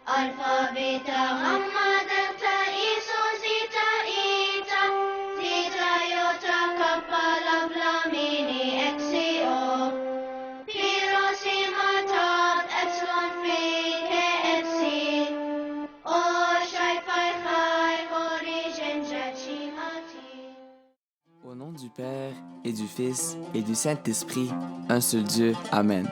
Alpha, Beta, Gamma, Delta, Iso, Zeta, Eta, Theta, Iota, Kappa, Lambda, Mini, Xio, Pi, Rho, Sigma, Tau, Epsilon, Phi, KFC, O, Psi, Phi, Phi, Origine, Jet, Chi, Hati. Au nom du Père, et du Fils, et du Saint-Esprit, un seul Dieu. Amen.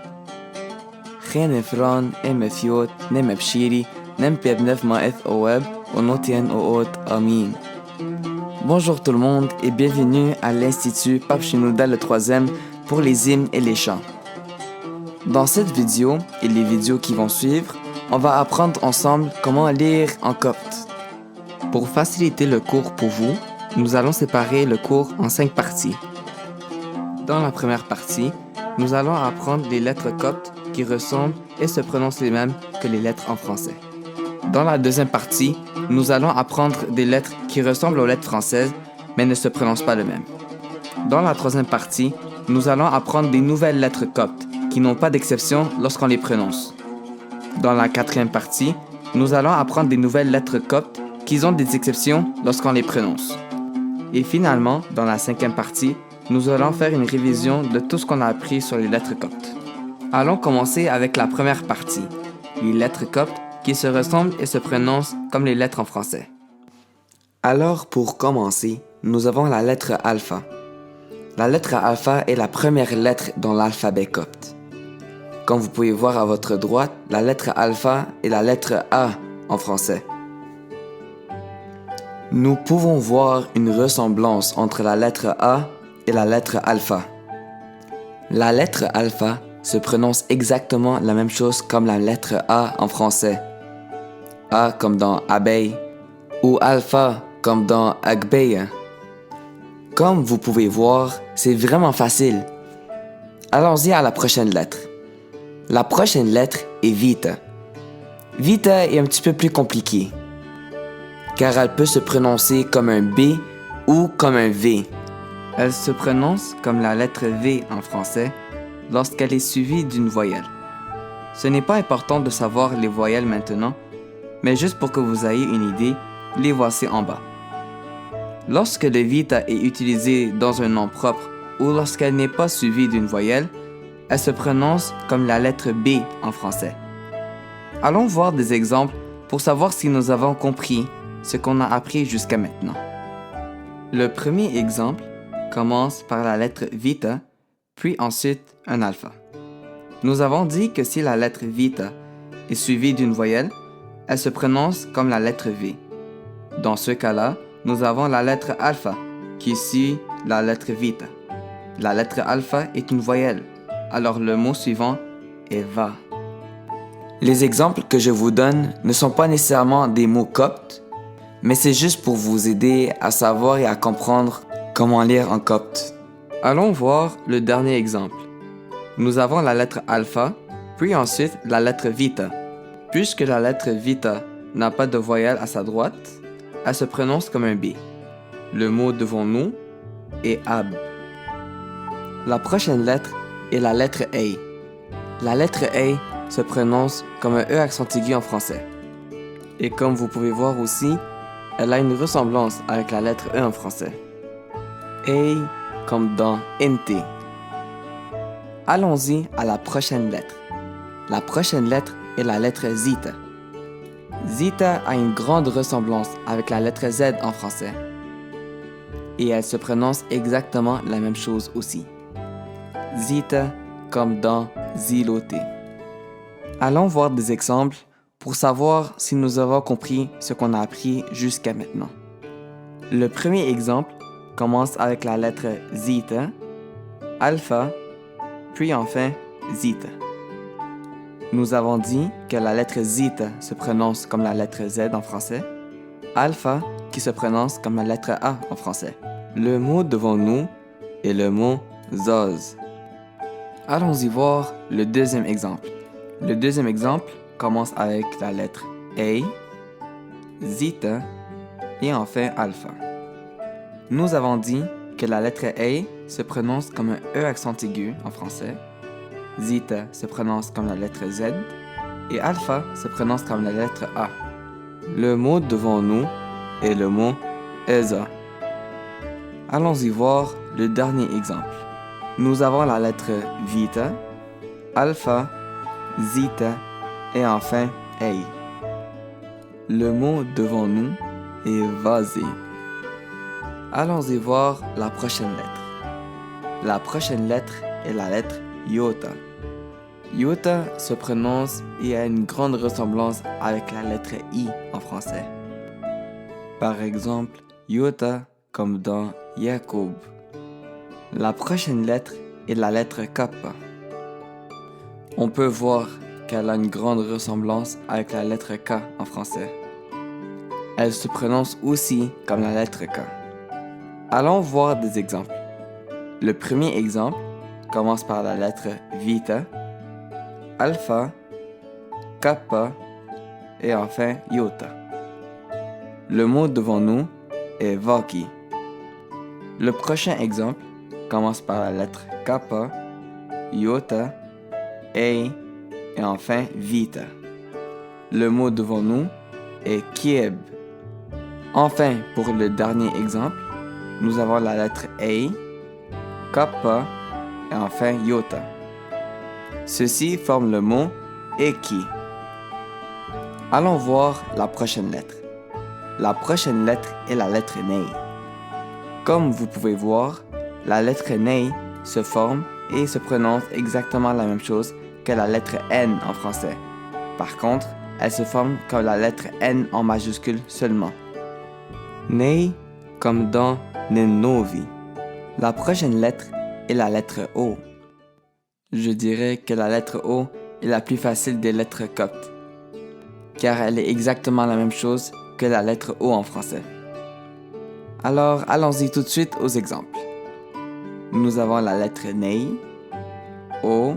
Geen efron, mefiot, mepshiri, pebnef ma'eth oeb, onotien oot. Amin. Bonjour tout le monde et bienvenue à l'Institut Pape Shenouda le 3e pour les hymnes et les chants. Dans cette vidéo et les vidéos qui vont suivre, on va apprendre ensemble comment lire en copte. Pour faciliter le cours pour vous, nous allons séparer le cours en 5 parties. Dans la première partie, nous allons apprendre les lettres coptes qui ressemblent et se prononcent les mêmes que les lettres en français. Dans la deuxième partie, nous allons apprendre des lettres qui ressemblent aux lettres françaises mais ne se prononcent pas le même. Dans la troisième partie, nous allons apprendre des nouvelles lettres coptes qui n'ont pas d'exception lorsqu'on les prononce. Dans la quatrième partie, nous allons apprendre des nouvelles lettres coptes qui ont des exceptions lorsqu'on les prononce. Et finalement, dans la cinquième partie, nous allons faire une révision de tout ce qu'on a appris sur les lettres coptes. Allons commencer avec la première partie, les lettres coptes qui se ressemblent et se prononcent comme les lettres en français. Alors, pour commencer, nous avons la lettre alpha. La lettre alpha est la première lettre dans l'alphabet copte. Comme vous pouvez voir à votre droite, la lettre alpha est la lettre A en français. Nous pouvons voir une ressemblance entre la lettre A et la lettre alpha. La lettre alpha se prononce exactement la même chose comme la lettre A en français. A comme dans abeille ou alpha comme dans agbeille. Comme vous pouvez voir, c'est vraiment facile. Allons-y à la prochaine lettre. La prochaine lettre est vita. Vita est un petit peu plus compliquée, car elle peut se prononcer comme un B ou comme un V. Elle se prononce comme la lettre V en français lorsqu'elle est suivie d'une voyelle. Ce n'est pas important de savoir les voyelles maintenant, mais juste pour que vous ayez une idée, les voici en bas. Lorsque le vita est utilisé dans un nom propre ou lorsqu'elle n'est pas suivie d'une voyelle, elle se prononce comme la lettre B en français. Allons voir des exemples pour savoir si nous avons compris ce qu'on a appris jusqu'à maintenant. Le premier exemple commence par la lettre vita, puis ensuite un alpha. Nous avons dit que si la lettre vita est suivie d'une voyelle, elle se prononce comme la lettre V. Dans ce cas-là, nous avons la lettre alpha qui suit la lettre vita. La lettre alpha est une voyelle, alors le mot suivant est va. Les exemples que je vous donne ne sont pas nécessairement des mots coptes, mais c'est juste pour vous aider à savoir et à comprendre comment lire en copte. Allons voir le dernier exemple. Nous avons la lettre alpha, puis ensuite la lettre vita. Puisque la lettre vita n'a pas de voyelle à sa droite, elle se prononce comme un B. Le mot devant nous est ab. La prochaine lettre est la lettre A. La lettre A se prononce comme un E accent aigu en français. Et comme vous pouvez voir aussi, elle a une ressemblance avec la lettre E en français. A comme dans NT. Allons-y à la prochaine lettre. La prochaine lettre est la lettre zeta. Zeta a une grande ressemblance avec la lettre Z en français. Et elle se prononce exactement la même chose aussi. Zeta comme dans ziloté. Allons voir des exemples pour savoir si nous avons compris ce qu'on a appris jusqu'à maintenant. Le premier exemple commence avec la lettre zeta, alpha, puis enfin zeta. Nous avons dit que la lettre zeta se prononce comme la lettre Z en français, alpha qui se prononce comme la lettre A en français. Le mot devant nous est le mot zoz. Allons-y voir le deuxième exemple. Le deuxième exemple commence avec la lettre A, zeta et enfin alpha. Nous avons dit que la lettre A se prononce comme un E accent aigu en français, zeta se prononce comme la lettre Z et alpha se prononce comme la lettre A. Le mot devant nous est le mot Eza. Allons-y voir le dernier exemple. Nous avons la lettre Vita, Alpha, Zeta et enfin Ei. Le mot devant nous est Vasé. Allons-y voir la prochaine lettre. La prochaine lettre est la lettre Iota. Iota se prononce et a une grande ressemblance avec la lettre I en français. Par exemple, Iota comme dans Jacob. La prochaine lettre est la lettre Kappa. On peut voir qu'elle a une grande ressemblance avec la lettre K en français. Elle se prononce aussi comme la lettre K. Allons voir des exemples. Le premier exemple commence par la lettre Vita, Alpha, Kappa et enfin Iota. Le mot devant nous est Vaki. Le prochain exemple commence par la lettre Kappa, Iota, Ei et enfin Vita. Le mot devant nous est Kieb. Enfin, pour le dernier exemple, nous avons la lettre Ei, Kappa et enfin Iota. Ceux-ci forment le mot Eki. Allons voir la prochaine lettre. La prochaine lettre est la lettre Nei. Comme vous pouvez voir, la lettre Nei se forme et se prononce exactement la même chose que la lettre N en français. Par contre, elle se forme comme la lettre N en majuscule seulement. Nei comme dans Nenovi. La prochaine lettre est la lettre O. Je dirais que la lettre O est la plus facile des lettres coptes, car elle est exactement la même chose que la lettre O en français. Alors, allons-y tout de suite aux exemples. Nous avons la lettre Nei, O,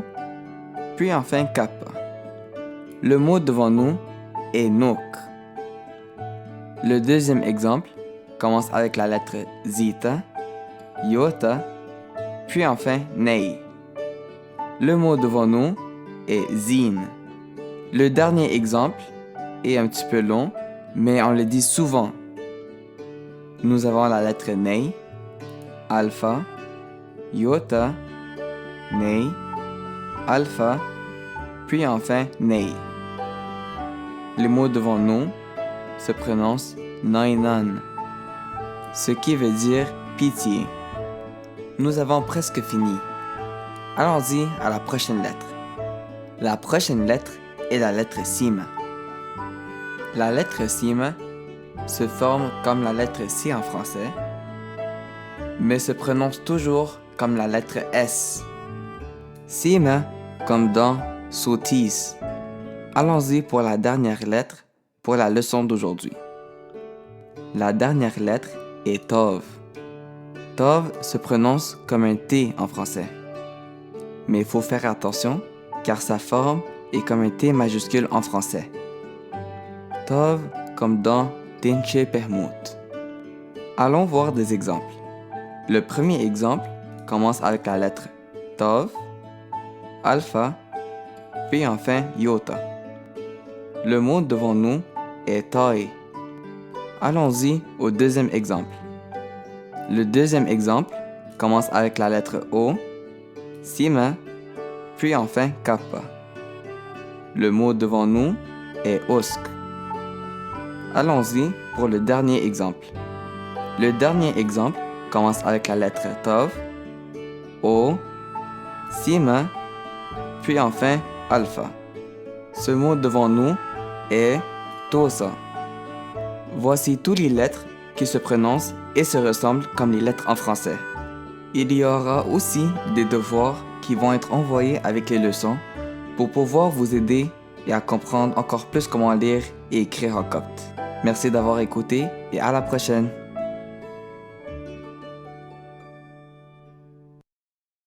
puis enfin Kappa. Le mot devant nous est Nok. Le deuxième exemple commence avec la lettre Zeta, Iota, puis enfin Nei. Le mot devant nous est Zine. Le dernier exemple est un petit peu long, mais on le dit souvent. Nous avons la lettre Nei, Alpha, Iota, Nei, Alpha, puis enfin Nei. Le mot devant nous se prononce Nainan, ce qui veut dire pitié. Nous avons presque fini. Allons-y à la prochaine lettre. La prochaine lettre est la lettre Sima. La lettre Sima se forme comme la lettre C en français, mais se prononce toujours comme la lettre S. Sima comme dans Sotis. Allons-y pour la dernière lettre pour la leçon d'aujourd'hui. La dernière lettre est Tov. Tov se prononce comme un T en français. Mais il faut faire attention car sa forme est comme un T majuscule en français. Tov comme dans Tinche Permut. Allons voir des exemples. Le premier exemple commence avec la lettre Tov, Alpha, puis enfin Iota. Le mot devant nous est Tae. Allons-y au deuxième exemple. Le deuxième exemple commence avec la lettre O, Sima, puis enfin Kappa. Le mot devant nous est Osk. Allons-y pour le dernier exemple. Le dernier exemple commence avec la lettre Tov, O, Sima, puis enfin Alpha. Ce mot devant nous est Tosa. Voici toutes les lettres qui se prononcent et se ressemblent comme les lettres en français. Il y aura aussi des devoirs qui vont être envoyés avec les leçons pour pouvoir vous aider et à comprendre encore plus comment lire et écrire en copte. Merci d'avoir écouté et à la prochaine.